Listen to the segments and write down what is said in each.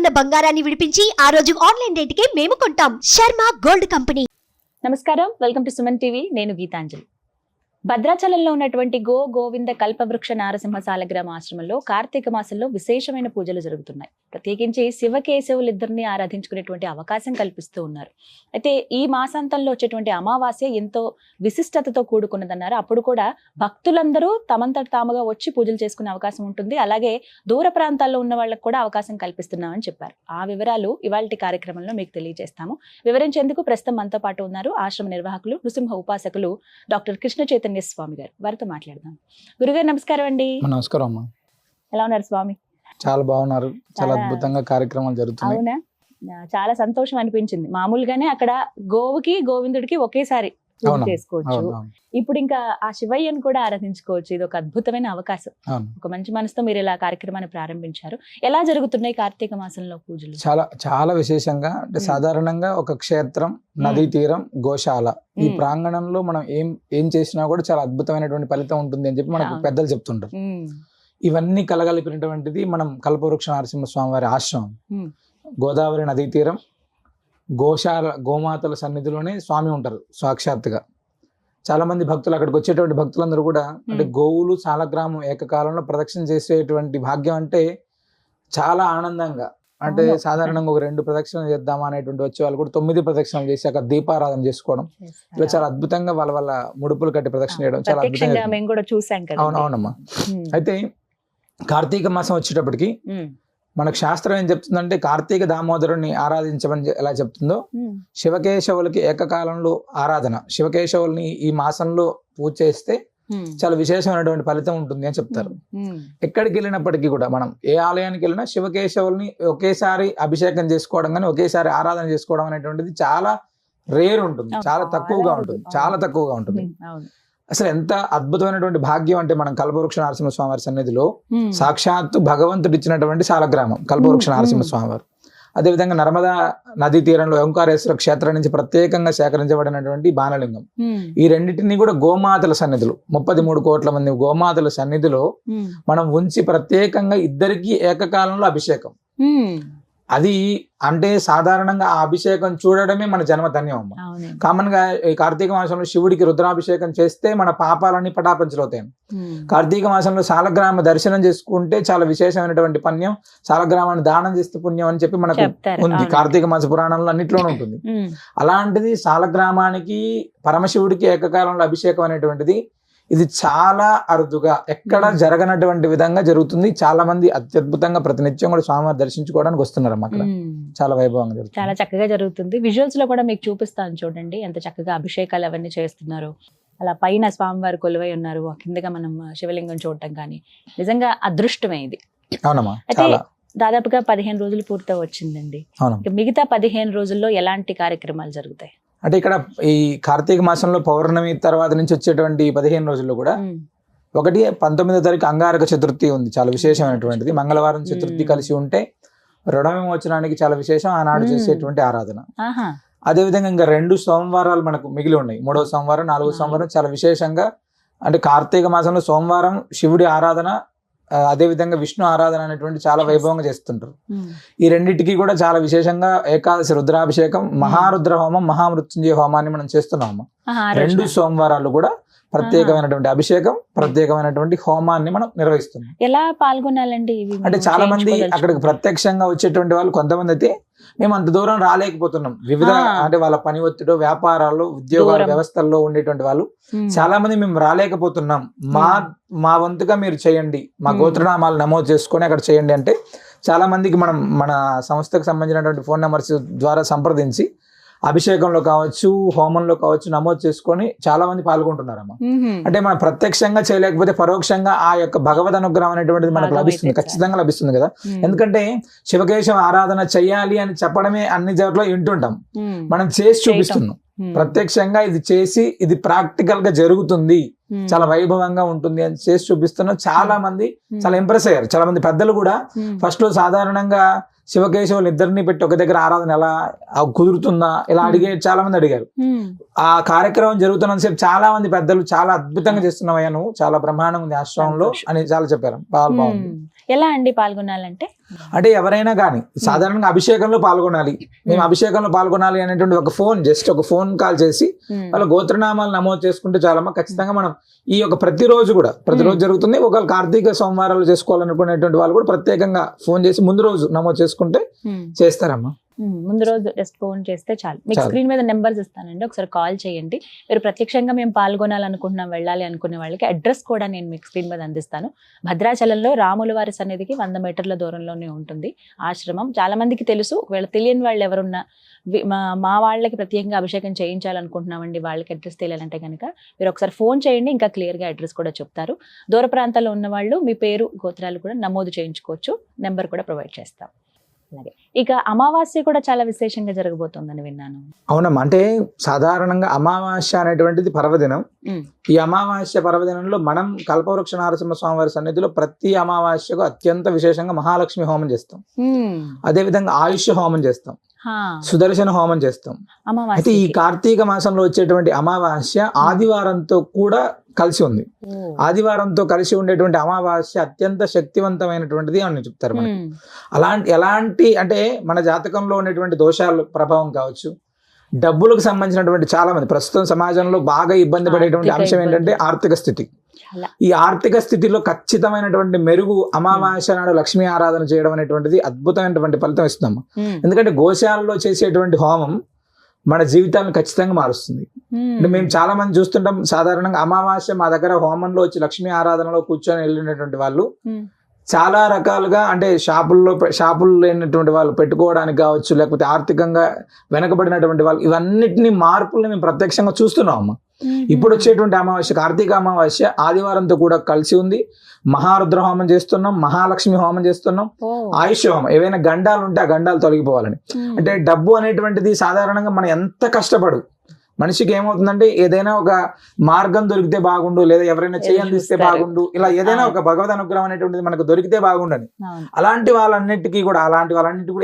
ఉన్న బంగారాన్ని విడిపించి ఆ రోజు ఆన్లైన్ రేటుకే మేము కొంటాం. Sharma gold company. నమస్కారం, వెల్కమ్ టు సుమన్ టీవీ. నేను గీతాంజలి. భద్రాచలంలో ఉన్నటువంటి గోవింద కల్పవృక్ష నారసింహ సాలగ్రామ ఆశ్రమంలో కార్తీక మాసంలో విశేషమైన పూజలు జరుగుతున్నాయి. ప్రత్యేకించి శివకేశవులిద్దరిని ఆరాధించుకునేటువంటి అవకాశం కల్పిస్తూ ఉన్నారు. అయితే ఈ మాసాంతంలో వచ్చేటువంటి అమావాస్య ఎంతో విశిష్టతతో కూడుకున్నదన్నారు. అప్పుడు కూడా భక్తులందరూ తమంతట తాముగా వచ్చి పూజలు చేసుకునే అవకాశం ఉంటుంది. అలాగే దూర ప్రాంతాల్లో ఉన్న వాళ్ళకు కూడా అవకాశం కల్పిస్తున్నామని చెప్పారు. ఆ వివరాలు ఇవాల్టి కార్యక్రమంలో మీకు తెలియజేస్తాము. వివరించేందుకు ప్రస్తుతం మనతో పాటు ఉన్నారు ఆశ్రమ నిర్వాహకులు, నృసింహ ఉపాసకులు డాక్టర్ కృష్ణ చైతన్య స్వామి గారు. వారితో మాట్లాడదాం. గురుగారు నమస్కారం అండి. నమస్కారం అమ్మా. ఎలా ఉన్నారు స్వామి? చాలా బాగున్నారు. చాలా అద్భుతంగా కార్యక్రమాలు జరుగుతున్నాయి. అవునా, చాలా సంతోషం అనిపించింది. మామూలుగానే అక్కడ గోవుకి గోవిందుడికి ఒకేసారి చేసుకోవచ్చు. ఇప్పుడు ఇంకా ఆ శివయ్యను కూడా ఆరాధించుకోవచ్చు. ఇది ఒక అద్భుతమైన అవకాశం. ఒక మంచి మనసుతో మీరు ఇలా కార్యక్రమాన్ని ప్రారంభించారు. ఎలా జరుగుతున్నాయి కార్తీక మాసంలో పూజలు? చాలా చాలా విశేషంగా, అంటే సాధారణంగా ఒక క్షేత్రం, నదీ తీరం, గోశాల, ఈ ప్రాంగణంలో మనం ఏం చేసినా కూడా చాలా అద్భుతమైనటువంటి ఫలితం ఉంటుంది అని చెప్పి మనకు పెద్దలు చెప్తుంటారు. ఇవన్నీ కలగలిపినటువంటిది మనం కల్పవృక్ష నరసింహస్వామి వారి ఆశ్రమం. గోదావరి నదీ తీరం, గోశాల, గోమాతల సన్నిధిలోనే స్వామి ఉంటారు సాక్షాత్తుగా. చాలా మంది భక్తులు, అక్కడికి వచ్చేటువంటి భక్తులందరూ కూడా అంటే గోవులు సాలగ్రామం ఏకకాలంలో ప్రదక్షిణ చేసేటువంటి భాగ్యం అంటే చాలా ఆనందంగా, అంటే సాధారణంగా ఒక 2 ప్రదక్షిణలు చేద్దామా అనేటువంటి వచ్చే వాళ్ళు కూడా 9 ప్రదక్షిణలు చేసి అక్కడ దీపారాధన చేసుకోవడం, ఇలా చాలా అద్భుతంగా వాళ్ళ ముడుపులు కట్టి ప్రదక్షిణ చేయడం చాలా అద్భుతంగా. అవునమ్మా. అయితే కార్తీక మాసం వచ్చేటప్పటికి మనకు శాస్త్రం ఏం చెప్తుందంటే, కార్తీక దామోదరుని ఆరాధించమని ఎలా చెప్తుందో, శివకేశవులకి ఏకకాలంలో ఆరాధన, శివకేశవుల్ని ఈ మాసంలో పూజ చేస్తే చాలా విశేషమైనటువంటి ఫలితం ఉంటుంది అని చెప్తారు. ఎక్కడికి వెళ్ళినప్పటికీ కూడా మనం ఏ ఆలయానికి వెళ్ళినా శివకేశవుల్ని ఒకేసారి అభిషేకం చేసుకోవడం కానీ ఒకేసారి ఆరాధన చేసుకోవడం అనేటువంటిది చాలా రేర్ ఉంటుంది, చాలా తక్కువగా ఉంటుంది. అసలు ఎంత అద్భుతమైనటువంటి భాగ్యం అంటే, మనం కల్పవృక్ష నరసింహస్వామి వారి సన్నిధిలో సాక్షాత్తు భగవంతుడు ఇచ్చినటువంటి సాలగ్రామం కల్పవృక్ష నరసింహస్వామి వారు. అదేవిధంగా నర్మదా నదీ తీరంలో ఓంకారేశ్వర క్షేత్రం నుంచి ప్రత్యేకంగా సేకరించబడినటువంటి బాణలింగం. ఈ రెండింటినీ కూడా గోమాతల సన్నిధులు, 33 కోట్ల మంది గోమాతల సన్నిధిలో మనం ఉంచి ప్రత్యేకంగా ఇద్దరికి ఏకకాలంలో అభిషేకం. అది అంటే సాధారణంగా ఆ అభిషేకం చూడడమే మన జన్మ ధన్యం అమ్మ. కామన్ గా ఈ కార్తీక మాసంలో శివుడికి రుద్రాభిషేకం చేస్తే మన పాపాలన్నీ పటాపంచలవుతాయి. కార్తీక మాసంలో సాలగ్రామ దర్శనం చేసుకుంటే చాలా విశేషమైనటువంటి పుణ్యం, సాలగ్రామాన్ని దానం చేస్తే పుణ్యం అని చెప్పి మనకు ఉంది, కార్తీక మాస పురాణంలో అన్నిట్లోనే ఉంటుంది. అలాంటిది సాలగ్రామానికి పరమశివుడికి ఏకకాలంలో అభిషేకం అనేటువంటిది ఇది చాలా అరుదుగా, ఎక్కడ జరగనటువంటి విధంగా జరుగుతుంది. చాలా మంది అత్యద్భుతంగా ప్రతినిత్యం కూడా స్వామివారి దర్శించుకోవడానికి వస్తున్నారు అమ్మ. అక్కడ చాలా వైభవంగా జరుగుతుంది, చాలా చక్కగా జరుగుతుంది. విజువల్స్ లో కూడా మీకు చూపిస్తాను చూడండి, ఎంత చక్కగా అభిషేకాలు అవన్నీ చేస్తున్నారు. అలా పైన స్వామివారు కొలువై ఉన్నారు, కిందగా మనం శివలింగం చూడటం కానీ నిజంగా అదృష్టమే ఇది. అవునమ్మా. అయితే దాదాపుగా 15 రోజులు పూర్తి వచ్చిందండి. మిగతా 15 రోజుల్లో ఎలాంటి కార్యక్రమాలు జరుగుతాయి? అంటే ఇక్కడ ఈ కార్తీక మాసంలో పౌర్ణమి తర్వాత నుంచి వచ్చేటువంటి 15 రోజుల్లో కూడా ఒకటి 19వ తారీఖు అంగారక చతుర్థి ఉంది, చాలా విశేషమైనటువంటిది. మంగళవారం చతుర్థి కలిసి ఉంటే రుణ విమోచనానికి చాలా విశేషం, ఆనాడు చేసేటువంటి ఆరాధన. అదేవిధంగా ఇంకా 2 సోమవారాలు మనకు మిగిలి ఉన్నాయి, 3వ సోమవారం, 4వ సోమవారం చాలా విశేషంగా. అంటే కార్తీక మాసంలో సోమవారం శివుడి ఆరాధన, అదేవిధంగా విష్ణు ఆరాధన అనేటువంటి చాలా వైభవంగా చేస్తుంటారు. ఈ రెండింటికి కూడా చాలా విశేషంగా ఏకాదశి రుద్రాభిషేకం, మహారుద్ర హోమం, మహామృత్యుంజయ హోమాన్ని మనం చేస్తున్నాము. 2 సోమవారాలు కూడా ప్రత్యేకమైనటువంటి అభిషేకం, ప్రత్యేకమైనటువంటి హోమాన్ని మనం నిర్వహిస్తున్నాం. ఎలా పాల్గొనాలండి? అంటే చాలా మంది అక్కడికి ప్రత్యక్షంగా వచ్చేటువంటి వాళ్ళు, కొంతమంది అయితే మేము అంత దూరం రాలేకపోతున్నాం, వివిధ అంటే వాళ్ళ పని ఒత్తిడి, వ్యాపారాలు, ఉద్యోగాల వ్యవస్థల్లో ఉండేటువంటి వాళ్ళు చాలా మంది మేము రాలేకపోతున్నాం, మా వంతుగా మీరు చేయండి, మా గోత్రనామాలు నమోదు చేసుకొని అక్కడ చేయండి అంటే చాలా మందికి మనం మన సంస్థకు సంబంధించినటువంటి ఫోన్ నెంబర్స్ ద్వారా సంప్రదించి అభిషేకంలో కావచ్చు, హోమంలో కావచ్చు నమోదు చేసుకొని చాలా మంది పాల్గొంటున్నారమ్మా. అంటే మనం ప్రత్యక్షంగా చేయలేకపోతే పరోక్షంగా ఆ యొక్క భగవద్ అనుగ్రహం అనేటువంటిది మనకు లభిస్తుంది, ఖచ్చితంగా లభిస్తుంది కదా. ఎందుకంటే శివకేశవ ఆరాధన చెయ్యాలి అని చెప్పడమే అన్ని చోట్ల వింటుంటాం, మనం చేసి చూపిస్తున్నాం. ప్రత్యక్షంగా ఇది చేసి ఇది ప్రాక్టికల్ గా జరుగుతుంది, చాలా వైభవంగా ఉంటుంది అని చేసి చూపిస్తున్నాం. చాలా మంది చాలా ఇంప్రెస్ అయ్యారు. చాలా మంది పెద్దలు కూడా ఫస్ట్ లో సాధారణంగా శివకేశవులు ఇద్దరిని పెట్టి ఒక దగ్గర ఆరాధన ఎలా కుదురుతుందా ఇలా చాలా మంది అడిగారు. ఆ కార్యక్రమం జరుగుతున్నంతసేపు చాలా మంది పెద్దలు చాలా అద్భుతంగా చేస్తున్నావయ్యా, నువ్వు చాలా బ్రహ్మాండంగా ఉంది ఆశ్రమంలో అని చాలా చెప్పారు. బాగుంది. ఎలా అండి పాల్గొనాలంటే? అంటే ఎవరైనా కానీ సాధారణంగా అభిషేకంలో పాల్గొనాలి, మేము అభిషేకంలో పాల్గొనాలి అనేటువంటి ఒక ఫోన్ కాల్ చేసి వాళ్ళ గోత్రనామాలు నమోదు చేసుకుంటే చాలమ్మా. ఖచ్చితంగా మనం ఈ యొక్క ప్రతిరోజు జరుగుతుంది. ఒకవేళ కార్తీక సోమవారాలు చేసుకోవాలనుకునేటువంటి వాళ్ళు కూడా ప్రత్యేకంగా ఫోన్ చేసి ముందు రోజు నమోదు చేసుకుంటే చేస్తారమ్మా. ముందు రోజు జస్ట్ ఫోన్ చేస్తే చాలు. మీకు స్క్రీన్ మీద నెంబర్స్ ఇస్తానండి, ఒకసారి కాల్ చేయండి. మీరు ప్రత్యక్షంగా మేము పాల్గొనాలనుకుంటున్నాం, వెళ్ళాలి అనుకునే వాళ్ళకి అడ్రస్ కూడా నేను మీకు స్క్రీన్ మీద అందిస్తాను. భద్రాచలంలో రాముల వారి సన్నిధికి 100 మీటర్ల దూరంలోనే ఉంటుంది ఆశ్రమం. చాలా మందికి తెలుసు, ఒకవేళ తెలియని వాళ్ళు ఎవరున్నా మా వాళ్ళకి ప్రత్యేకంగా అభిషేకం చేయించాలనుకుంటున్నామండి, వాళ్ళకి అడ్రస్ తెలియాలంటే కనుక మీరు ఒకసారి ఫోన్ చేయండి, ఇంకా క్లియర్గా అడ్రస్ కూడా చెప్తారు. దూర ప్రాంతాల్లో ఉన్న వాళ్ళు మీ పేరు గోత్రాలు కూడా నమోదు చేయించుకోవచ్చు, నెంబర్ కూడా ప్రొవైడ్ చేస్తాం. అలాగే ఇక అమావాస్య కూడా చాలా విశేషంగా జరగబోతోందని విన్నాను. అవునమ్మా, అంటే సాధారణంగా అమావాస్య అనేటువంటిది పర్వదినం. ఈ అమావాస్య పర్వదినంలో మనం కల్పవృక్ష నారసింహ స్వామివారి సన్నిధిలో ప్రతి అమావాస్యకు అత్యంత విశేషంగా మహాలక్ష్మి హోమం చేస్తాం, అదే విధంగా ఆయుష్ హోమం చేస్తాం, సుదర్శన హోమం చేస్తాం. అయితే ఈ కార్తీక మాసంలో వచ్చేటువంటి అమావాస్య ఆదివారంతో కూడా కలిసి ఉంది. ఆదివారంతో కలిసి ఉండేటువంటి అమావాస్య అత్యంత శక్తివంతమైనటువంటిది అని చెప్తారు మనకి. ఎలాంటి అంటే మన జాతకంలో ఉన్నటువంటి దోషాల ప్రభావం కావచ్చు, డబ్బులకు సంబంధించినటువంటి చాలా మంది ప్రస్తుతం సమాజంలో బాగా ఇబ్బంది పడేటువంటి అంశం ఏంటంటే ఆర్థిక స్థితి. ఈ ఆర్థిక స్థితిలో ఖచ్చితమైనటువంటి మెరుగు అమావాస్య నాడు లక్ష్మీ ఆరాధన చేయడం అనేటువంటిది అద్భుతమైనటువంటి ఫలితం ఇస్తున్నాము. ఎందుకంటే గోశాలలో చేసేటువంటి హోమం మన జీవితాలను ఖచ్చితంగా మారుస్తుంది. అంటే మేము చాలా మంది చూస్తుంటాం, సాధారణంగా అమావాస్య మా దగ్గర హోమంలో వచ్చి లక్ష్మీ ఆరాధనలో కూర్చొని వెళ్ళినటువంటి వాళ్ళు చాలా రకాలుగా, అంటే షాపులు లేనటువంటి వాళ్ళు పెట్టుకోవడానికి కావచ్చు, లేకపోతే ఆర్థికంగా వెనకబడినటువంటి వాళ్ళు, ఇవన్నిటిని మార్పుల్ని మేము ప్రత్యక్షంగా చూస్తున్నాం అమ్మ. ఇప్పుడు వచ్చేటువంటి అమావాస్య కార్తీక అమావాస్య ఆదివారంతో కూడా కలిసి ఉంది. మహారుద్ర హోమం చేస్తున్నాం, మహాలక్ష్మి హోమం చేస్తున్నాం, ఆయుష్ హోమం. ఏవైనా గండాలు ఉంటే ఆ గండాలు తొలగిపోవాలని. అంటే డబ్బు అనేటువంటిది సాధారణంగా మనం ఎంత కష్టపడు మనిషికి ఏమవుతుందంటే ఏదైనా ఒక మార్గం దొరికితే బాగుండు, లేదా ఎవరైనా చేయందిస్తే బాగుండు, ఇలా ఏదైనా ఒక భగవద్ అనుగ్రహం అనేటువంటిది మనకు దొరికితే బాగుండని అలాంటి వాళ్ళన్నిటికీ కూడా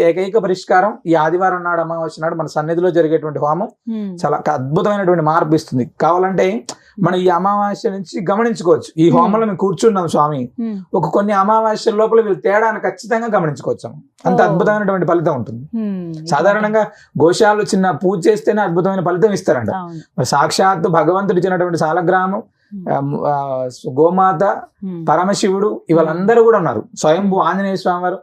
ఏకైక పరిష్కారం ఈ ఆదివారం నాడు అమావాస్య నాడు మన సన్నిధిలో జరిగేటువంటి హోమం చాలా అద్భుతమైనటువంటి మార్పు ఇస్తుంది. కావాలంటే మనం ఈ అమావాస్య నుంచి గమనించుకోవచ్చు. ఈ హోమంలో మేము కూర్చున్నాం స్వామి, కొన్ని అమావాస్య లోపల వీళ్ళు తేడాను ఖచ్చితంగా గమనించుకోవచ్చు. అంత అద్భుతమైనటువంటి ఫలితం ఉంటుంది. సాధారణంగా గోశాలలో చిన్న పూజ చేస్తేనే అద్భుతమైన ఫలితం ఇస్తారంట. మరి సాక్షాత్తు భగవంతుడు ఇచ్చినటువంటి సాలగ్రామం, గోమాత, పరమశివుడు ఇవాళందరూ కూడా ఉన్నారు. స్వయంభూ ఆంజనేయ స్వామి వారు,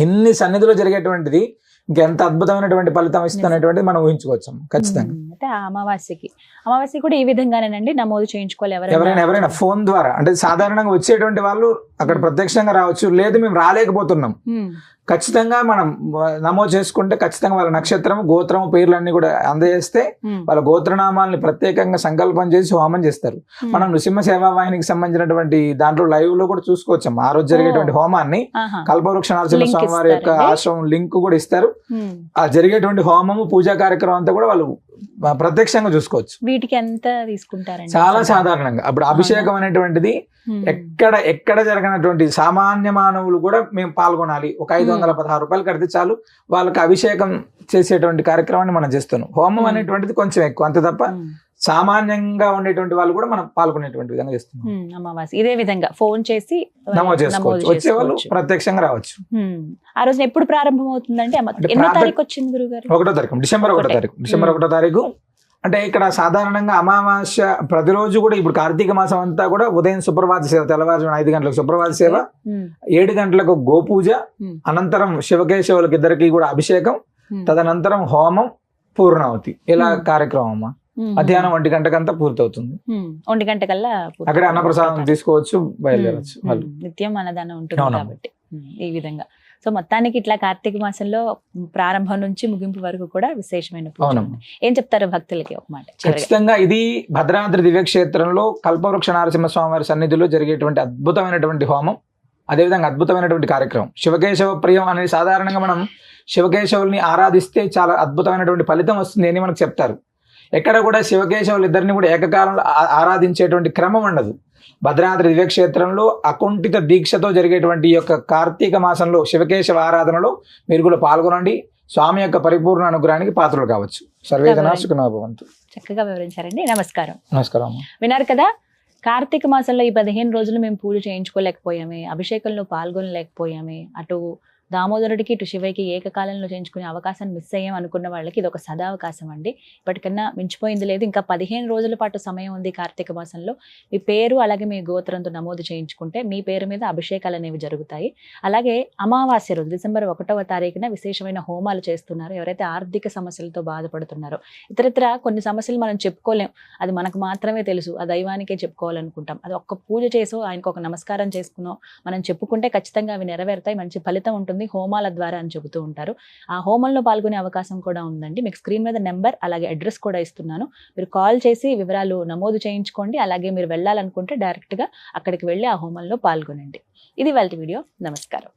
ఎన్ని సన్నిధిలో జరిగేటువంటిది ఇంకెంత అద్భుతమైనటువంటి ఫలితం ఇస్తుందనేటువంటిది మనం ఊహించుకోవచ్చు ఖచ్చితంగా. అంటే అమావాస్య కూడా ఈ విధంగానేనండి నమోదు చేయించుకోవాలి. ఎవరైనా ఫోన్ ద్వారా, అంటే సాధారణంగా వచ్చేటువంటి వాళ్ళు అక్కడ ప్రత్యక్షంగా రావచ్చు, లేదు మేము రాలేకపోతున్నాం, ఖచ్చితంగా మనం నమోదు చేసుకుంటే ఖచ్చితంగా వాళ్ళ నక్షత్రం, గోత్రం, పేర్లన్నీ కూడా అందజేస్తే వాళ్ళ గోత్రనామాలని ప్రత్యేకంగా సంకల్పం చేసి హోమం చేస్తారు. మనం నృసింహ సేవా వాహినికి సంబంధించినటువంటి దాంట్లో లైవ్ లో కూడా చూసుకోవచ్చు. ఆ రోజు జరిగేటువంటి హోమాన్ని కల్పవృక్ష నరసింహ స్వామి వారి యొక్క ఆశ్రమం లింక్ కూడా ఇస్తారు. ఆ జరిగేటువంటి హోమము, పూజా కార్యక్రమం అంతా కూడా వాళ్ళు ప్రత్యక్షంగా చూసుకోవచ్చు. వీటికి ఎంత తీసుకుంటారండి? చాలా సాధారణంగా అప్పుడు అభిషేకం అనేటువంటిది ఎక్కడ జరగనటువంటి సామాన్య మానవులు కూడా మేము పాల్గొనాలి. ఒక 516 రూపాయలు కడితే చాలు, వాళ్ళకి అభిషేకం చేసేటువంటి కార్యక్రమాన్ని మనం చేస్తున్నాం. హోమం అనేటువంటిది కొంచెం ఎక్కువ, అంతే తప్ప సామాన్యంగా ఉండేటువంటి వాళ్ళు కూడా మనం పాల్గొనేటువంటి విధంగా చేస్తున్నాం. అమావాస్య ఇదే విధంగా ఫోన్ చేసి నమోదు చేసుకోవచ్చు, వచ్చేవాళ్ళు ప్రత్యక్షంగా రావచ్చు. ఆ రోజు ఎప్పుడు ప్రారంభం అవుతుందంటే ఎన్నో తారీఖు వచ్చింది గురుగారు? 1వ తారీఖు, డిసెంబర్ 1వ తారీఖు. అంటే ఇక్కడ సాధారణంగా అమావాస్య ప్రతిరోజు కూడా ఇప్పుడు కార్తీక మాసం అంతా కూడా ఉదయం సుప్రభాత సేవ, తెల్లవారుజామున 5 గంటలకు సుప్రభాత సేవ, 7 గంటలకు గోపూజ, అనంతరం శివకేశవులకు ఇద్దరికి కూడా అభిషేకం, తదనంతరం హోమం, పూర్ణావతి, ఇలా కార్యక్రమం అమ్మా. మధ్యాహ్నం 1 గంటకంతా పూర్తవుతుంది. 1 గంటకల్లా అక్కడ అన్నప్రసాదం తీసుకోవచ్చు, బయలుదేరవచ్చు. నిత్యం అన్నదానం ఉంటుంది కాబట్టి ఈ విధంగా. సో మొత్తానికి ఇట్లా కార్తీక మాసంలో ప్రారంభం నుంచి ముగింపు వరకు కూడా విశేషమైన పూజ. ఏం చెప్తారు భక్తులకి ఒక మాట? ఖచ్చితంగా ఇది భద్రాద్రి దివ్యక్షేత్రంలో కల్పవృక్ష నరసింహ స్వామి వారి సన్నిధిలో జరిగేటువంటి అద్భుతమైనటువంటి హోమం, అదేవిధంగా అద్భుతమైనటువంటి కార్యక్రమం. శివకేశవ ప్రియం అనేది సాధారణంగా మనం శివకేశవుల్ని ఆరాధిస్తే చాలా అద్భుతమైనటువంటి ఫలితం వస్తుంది అని మనకు చెప్తారు. ఎక్కడ కూడా శివకేశవులు ఇద్దరిని కూడా ఏకకాలంలో ఆరాధించేటువంటి క్రమం ఉండదు. భద్రాద్రి దివ్యక్షేత్రంలో అకుంఠిత దీక్షతో జరిగేటువంటి ఈ యొక్క కార్తీక మాసంలో శివకేశవ ఆరాధనలో మీరు కూడా పాల్గొనండి. స్వామి యొక్క పరిపూర్ణ అనుగ్రహానికి పాత్రలు కావచ్చు. సర్వేజన సుఖినో భవంతు. చక్కగా వివరించారండి. నమస్కారం. నమస్కారం. విన్నారు కదా, కార్తీక మాసంలో ఈ 15 రోజులు మేము పూజ చేయించుకోలేకపోయామే, అభిషేకంలో పాల్గొనలేకపోయామే, అటు దామోదరుడికి ఇటు శివయ్యకి ఏకకాలంలో చేయించుకునే అవకాశాన్ని మిస్ అయ్యాం అనుకున్న వాళ్ళకి ఇది ఒక సదావకాశం అండి. ఇప్పటికన్నా మించిపోయింది లేదు. ఇంకా 15 రోజుల పాటు సమయం ఉంది. కార్తీక మాసంలో మీ పేరు అలాగే మీ గోత్రంతో నమోదు చేయించుకుంటే మీ పేరు మీద అభిషేకాలు అనేవి జరుగుతాయి. అలాగే అమావాస్య రోజు డిసెంబర్ 1వ తారీఖున విశేషమైన హోమాలు చేస్తున్నారు. ఎవరైతే ఆర్థిక సమస్యలతో బాధపడుతున్నారో, ఇతరత్ర కొన్ని సమస్యలు మనం చెప్పుకోలేం, అది మనకు మాత్రమే తెలుసు, ఆ దైవానికే చెప్పుకోవాలనుకుంటాం. అది ఒక్క పూజ చేసో ఆయనకు ఒక నమస్కారం చేసుకునో మనం చెప్పుకుంటే ఖచ్చితంగా అవి నెరవేరుతాయి, మంచి ఫలితం ఉంటుంది హోమాల ద్వారా అని చెబుతూ ఉంటారు. ఆ హోమంలో పాల్గొనే అవకాశం కూడా ఉందండి. మీకు స్క్రీన్ మీద నెంబర్ అలాగే అడ్రస్ కూడా ఇస్తున్నాను. మీరు కాల్ చేసి వివరాలు నమోదు చేయించుకోండి. అలాగే మీరు వెళ్ళాలనుకుంటే డైరెక్ట్గా అక్కడికి వెళ్ళి ఆ హోమంలో పాల్గొనండి. ఇది వాళ్ళ వీడియో. నమస్కారం.